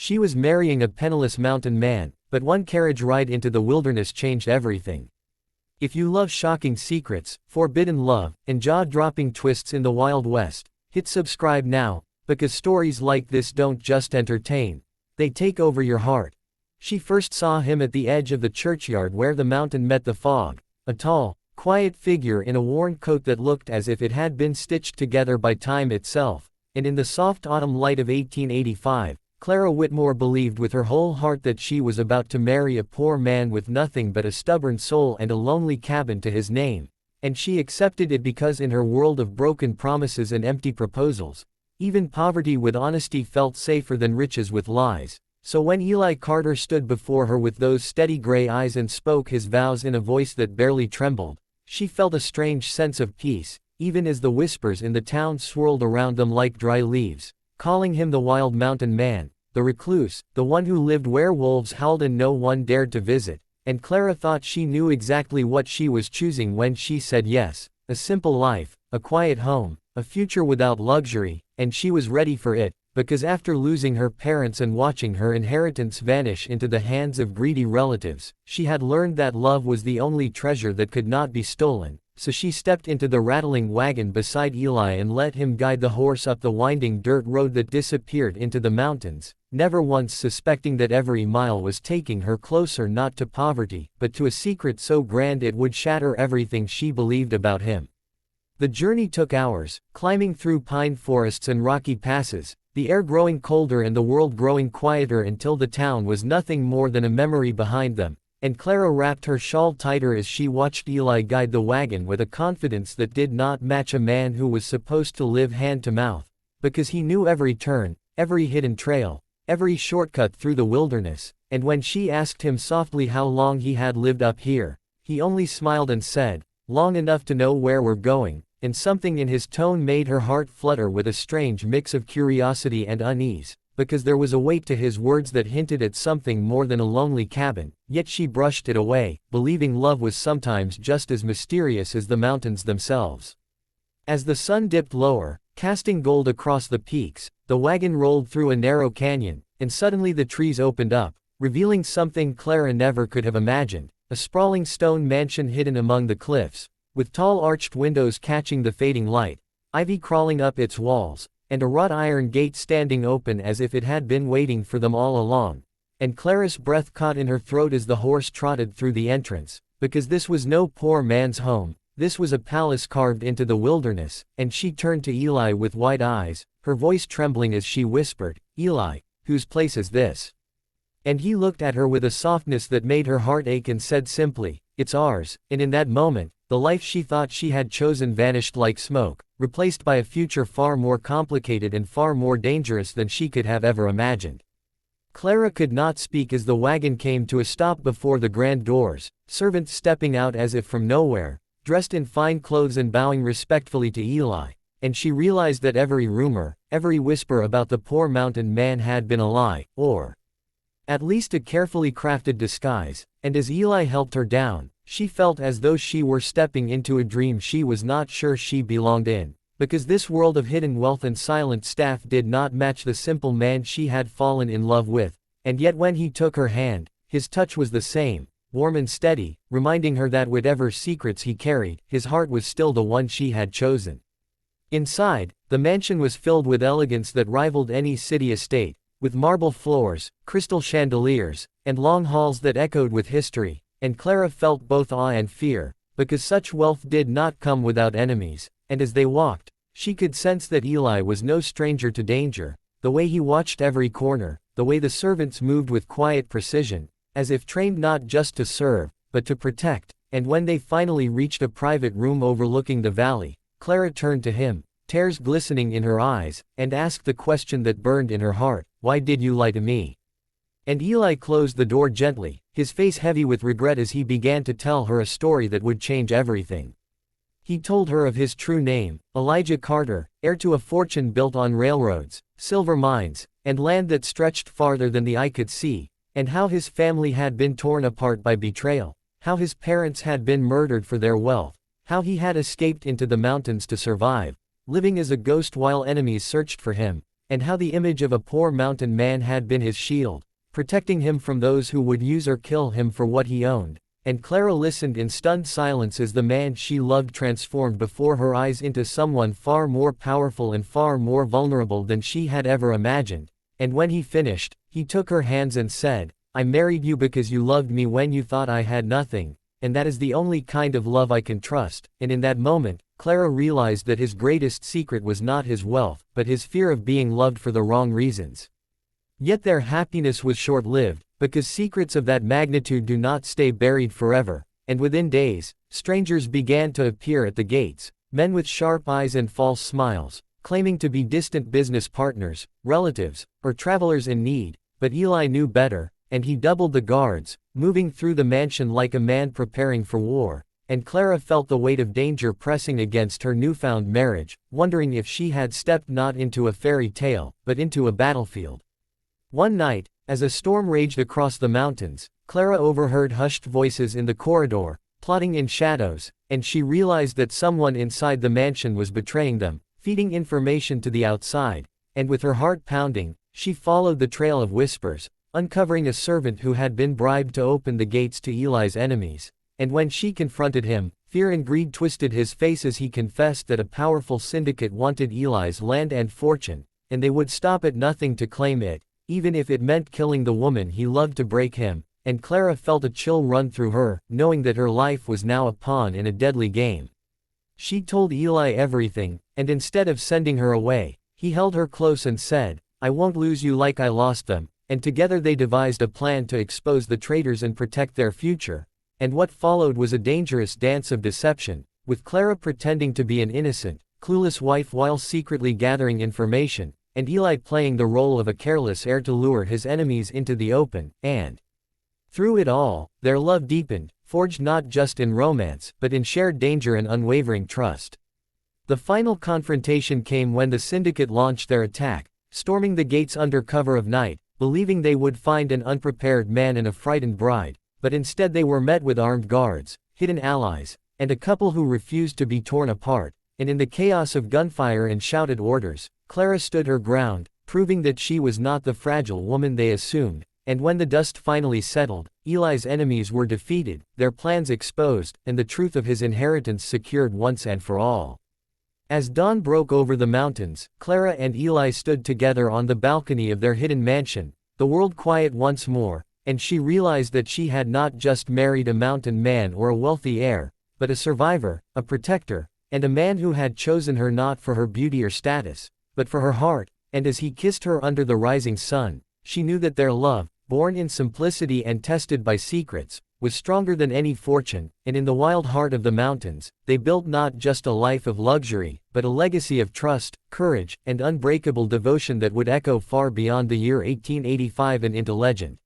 She was marrying a penniless mountain man, but one carriage ride into the wilderness changed everything. If you love shocking secrets, forbidden love, and jaw-dropping twists in the Wild West, hit subscribe now, because stories like this don't just entertain, they take over your heart. She first saw him at the edge of the churchyard where the mountain met the fog, a tall, quiet figure in a worn coat that looked as if it had been stitched together by time itself, and in the soft autumn light of 1885, Clara Whitmore believed with her whole heart that she was about to marry a poor man with nothing but a stubborn soul and a lonely cabin to his name, and she accepted it because in her world of broken promises and empty proposals, even poverty with honesty felt safer than riches with lies. So when Eli Carter stood before her with those steady gray eyes and spoke his vows in a voice that barely trembled, she felt a strange sense of peace, even as the whispers in the town swirled around them like dry leaves, calling him the wild mountain man, the recluse, the one who lived where wolves howled and no one dared to visit, and Clara thought she knew exactly what she was choosing when she said yes, a simple life, a quiet home, a future without luxury, and she was ready for it, because after losing her parents and watching her inheritance vanish into the hands of greedy relatives, she had learned that love was the only treasure that could not be stolen. So she stepped into the rattling wagon beside Eli and let him guide the horse up the winding dirt road that disappeared into the mountains, never once suspecting that every mile was taking her closer not to poverty, but to a secret so grand it would shatter everything she believed about him. The journey took hours, climbing through pine forests and rocky passes, the air growing colder and the world growing quieter until the town was nothing more than a memory behind them. And Clara wrapped her shawl tighter as she watched Eli guide the wagon with a confidence that did not match a man who was supposed to live hand to mouth, because he knew every turn, every hidden trail, every shortcut through the wilderness, and when she asked him softly how long he had lived up here, he only smiled and said, "Long enough to know where we're going," and something in his tone made her heart flutter with a strange mix of curiosity and unease, because there was a weight to his words that hinted at something more than a lonely cabin, yet she brushed it away, believing love was sometimes just as mysterious as the mountains themselves. As the sun dipped lower, casting gold across the peaks, the wagon rolled through a narrow canyon, and suddenly the trees opened up, revealing something Clara never could have imagined, a sprawling stone mansion hidden among the cliffs, with tall arched windows catching the fading light, ivy crawling up its walls, and a wrought iron gate standing open as if it had been waiting for them all along, and Clara's breath caught in her throat as the horse trotted through the entrance, because this was no poor man's home, this was a palace carved into the wilderness, and she turned to Eli with wide eyes, her voice trembling as she whispered, "Eli, whose place is this?" And he looked at her with a softness that made her heart ache and said simply, "It's ours," and in that moment, the life she thought she had chosen vanished like smoke, replaced by a future far more complicated and far more dangerous than she could have ever imagined. Clara could not speak as the wagon came to a stop before the grand doors, servants stepping out as if from nowhere, dressed in fine clothes and bowing respectfully to Eli, and she realized that every rumor, every whisper about the poor mountain man had been a lie, or at least a carefully crafted disguise, and as Eli helped her down, she felt as though she were stepping into a dream she was not sure she belonged in, because this world of hidden wealth and silent staff did not match the simple man she had fallen in love with, and yet when he took her hand, his touch was the same, warm and steady, reminding her that whatever secrets he carried, his heart was still the one she had chosen. Inside, the mansion was filled with elegance that rivaled any city estate, with marble floors, crystal chandeliers, and long halls that echoed with history, and Clara felt both awe and fear, because such wealth did not come without enemies, and as they walked, she could sense that Eli was no stranger to danger, the way he watched every corner, the way the servants moved with quiet precision, as if trained not just to serve, but to protect, and when they finally reached a private room overlooking the valley, Clara turned to him, tears glistening in her eyes, and asked the question that burned in her heart, "Why did you lie to me?" And Eli closed the door gently, his face heavy with regret as he began to tell her a story that would change everything. He told her of his true name, Elijah Carter, heir to a fortune built on railroads, silver mines, and land that stretched farther than the eye could see, and how his family had been torn apart by betrayal, how his parents had been murdered for their wealth, how he had escaped into the mountains to survive, living as a ghost while enemies searched for him, and how the image of a poor mountain man had been his shield, protecting him from those who would use or kill him for what he owned. And Clara listened in stunned silence as the man she loved transformed before her eyes into someone far more powerful and far more vulnerable than she had ever imagined. And when he finished, he took her hands and said, "I married you because you loved me when you thought I had nothing, and that is the only kind of love I can trust." And in that moment, Clara realized that his greatest secret was not his wealth, but his fear of being loved for the wrong reasons. Yet their happiness was short-lived, because secrets of that magnitude do not stay buried forever, and within days, strangers began to appear at the gates, men with sharp eyes and false smiles, claiming to be distant business partners, relatives, or travelers in need. But Eli knew better, and he doubled the guards, moving through the mansion like a man preparing for war. And Clara felt the weight of danger pressing against her newfound marriage, wondering if she had stepped not into a fairy tale, but into a battlefield. One night, as a storm raged across the mountains, Clara overheard hushed voices in the corridor, plotting in shadows, and she realized that someone inside the mansion was betraying them, feeding information to the outside. And with her heart pounding, she followed the trail of whispers, uncovering a servant who had been bribed to open the gates to Eli's enemies. And when she confronted him, fear and greed twisted his face as he confessed that a powerful syndicate wanted Eli's land and fortune, and they would stop at nothing to claim it, even if it meant killing the woman he loved to break him. And Clara felt a chill run through her, knowing that her life was now a pawn in a deadly game. She told Eli everything, and instead of sending her away, he held her close and said, "I won't lose you like I lost them." And together they devised a plan to expose the traitors and protect their future. And what followed was a dangerous dance of deception, with Clara pretending to be an innocent, clueless wife while secretly gathering information, and Eli playing the role of a careless heir to lure his enemies into the open. And through it all, their love deepened, forged not just in romance, but in shared danger and unwavering trust. The final confrontation came when the syndicate launched their attack, storming the gates under cover of night, believing they would find an unprepared man and a frightened bride, but instead they were met with armed guards, hidden allies, and a couple who refused to be torn apart. And in the chaos of gunfire and shouted orders, Clara stood her ground, proving that she was not the fragile woman they assumed. And when the dust finally settled, Eli's enemies were defeated, their plans exposed, and the truth of his inheritance secured once and for all. As dawn broke over the mountains, Clara and Eli stood together on the balcony of their hidden mansion, the world quiet once more, and she realized that she had not just married a mountain man or a wealthy heir, but a survivor, a protector, and a man who had chosen her not for her beauty or status, but for her heart. And as he kissed her under the rising sun, she knew that their love, born in simplicity and tested by secrets, was stronger than any fortune. And in the wild heart of the mountains, they built not just a life of luxury, but a legacy of trust, courage, and unbreakable devotion that would echo far beyond the year 1885 and into legend.